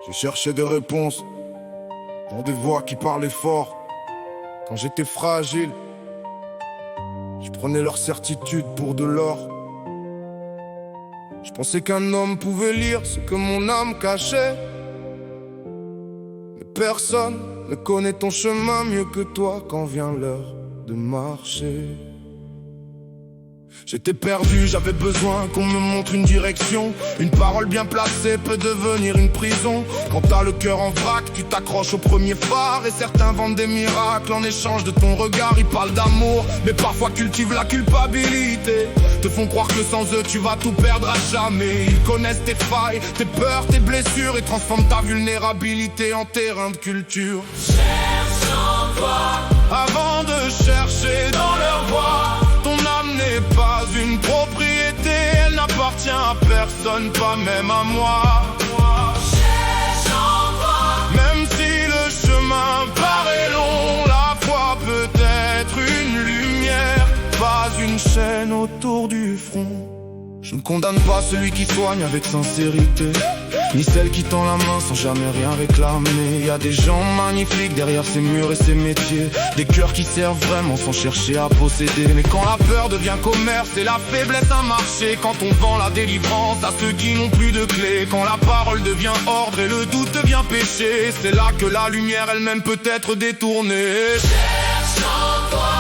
Je cherchais des réponses dans des voix qui parlaient fort. Quand j'étais fragile, je prenais leur certitude pour de l'or. Je pensais qu'un homme pouvait lire ce que mon âme cachait. Mais personne ne connaît ton chemin mieux que toi quand vient l'heure de marcher. J'étais perdu, j'avais besoin qu'on me montre une direction. Une parole bien placée peut devenir une prison. Quand t'as le cœur en vrac, tu t'accroches au premier phare. Et certains vendent des miracles en échange de ton regard. Ils parlent d'amour, mais parfois cultivent la culpabilité. Te font croire que sans eux tu vas tout perdre à jamais. Ils connaissent tes failles, tes peurs, tes blessures et transforment ta vulnérabilité en terrain de culture. Cherche en toi Avant de chercher dans leur voix. Ton âme n'est pas une propriété, elle n'appartient à personne, pas même à moi. Cherche en toi Même si le chemin paraît long, la foi peut être une lumière, pas une chaîne autour du front. Je ne condamne pas celui qui soigne avec sincérité, ni celle qui tend la main sans jamais rien réclamer. Y a des gens magnifiques derrière ces murs et ces métiers, des cœurs qui servent vraiment sans chercher à posséder. Mais quand la peur devient commerce et la faiblesse un marché, quand on vend la délivrance à ceux qui n'ont plus de clé, quand la parole devient ordre et le doute devient péché, c'est là que la lumière elle-même peut être détournée. Cherche en toi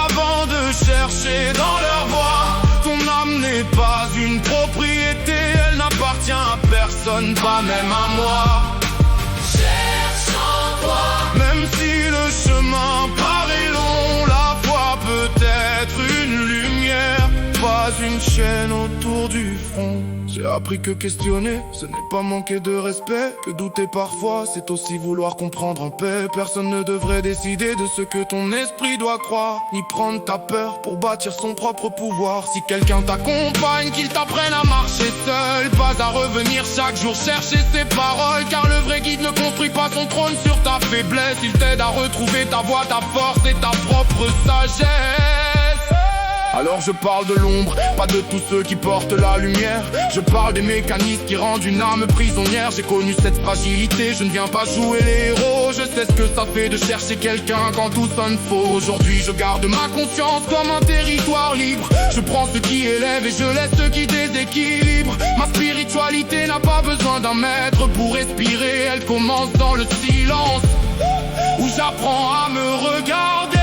Avant de chercher dans leur voix. Ton âme n'est pas une propriété, elle n'appartient à personne, pas même à moi. Cherche en toi Même si le chemin paraît long, la foi peut être une lumière, pas une chaîne autour du front. J'ai appris que questionner, ce n'est pas manquer de respect, que douter parfois, c'est aussi vouloir comprendre en paix. Personne ne devrait décider de ce que ton esprit doit croire, ni prendre ta peur pour bâtir son propre pouvoir. Si quelqu'un t'accompagne, qu'il t'apprenne à marcher seul, pas à revenir chaque jour chercher ses paroles, car le vrai guide ne construit pas son trône sur ta faiblesse. Il t'aide à retrouver ta voix, ta force et ta propre sagesse. Alors je parle de l'ombre, pas de tous ceux qui portent la lumière. Je parle des mécanismes qui rendent une âme prisonnière. J'ai connu cette fragilité, je ne viens pas jouer les héros. Je sais ce que ça fait de chercher quelqu'un quand tout sonne faux. Aujourd'hui je garde ma conscience comme un territoire libre. Je prends ce qui élève et je laisse ce qui déséquilibre. Ma spiritualité n'a pas besoin d'un maître pour respirer. Elle commence dans le silence, où j'apprends à me regarder.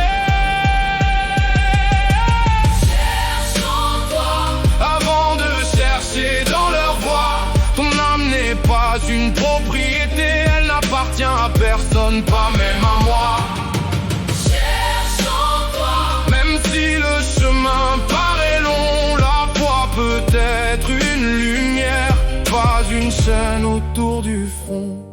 Dans leur voix, ton âme n'est pas une propriété, elle n'appartient à personne, pas même à moi. Cherche en toi Même si le chemin paraît long, la foi peut être une lumière, pas une chaîne autour du front.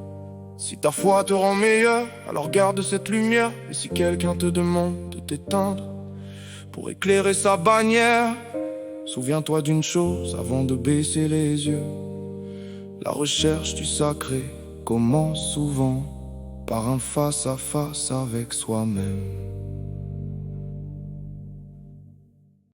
Si ta foi te rend meilleur, alors garde cette lumière. Et si quelqu'un te demande de t'éteindre pour éclairer sa bannière, souviens-toi d'une chose avant de baisser les yeux. La recherche du sacré commence souvent par un face-à-face avec soi-même.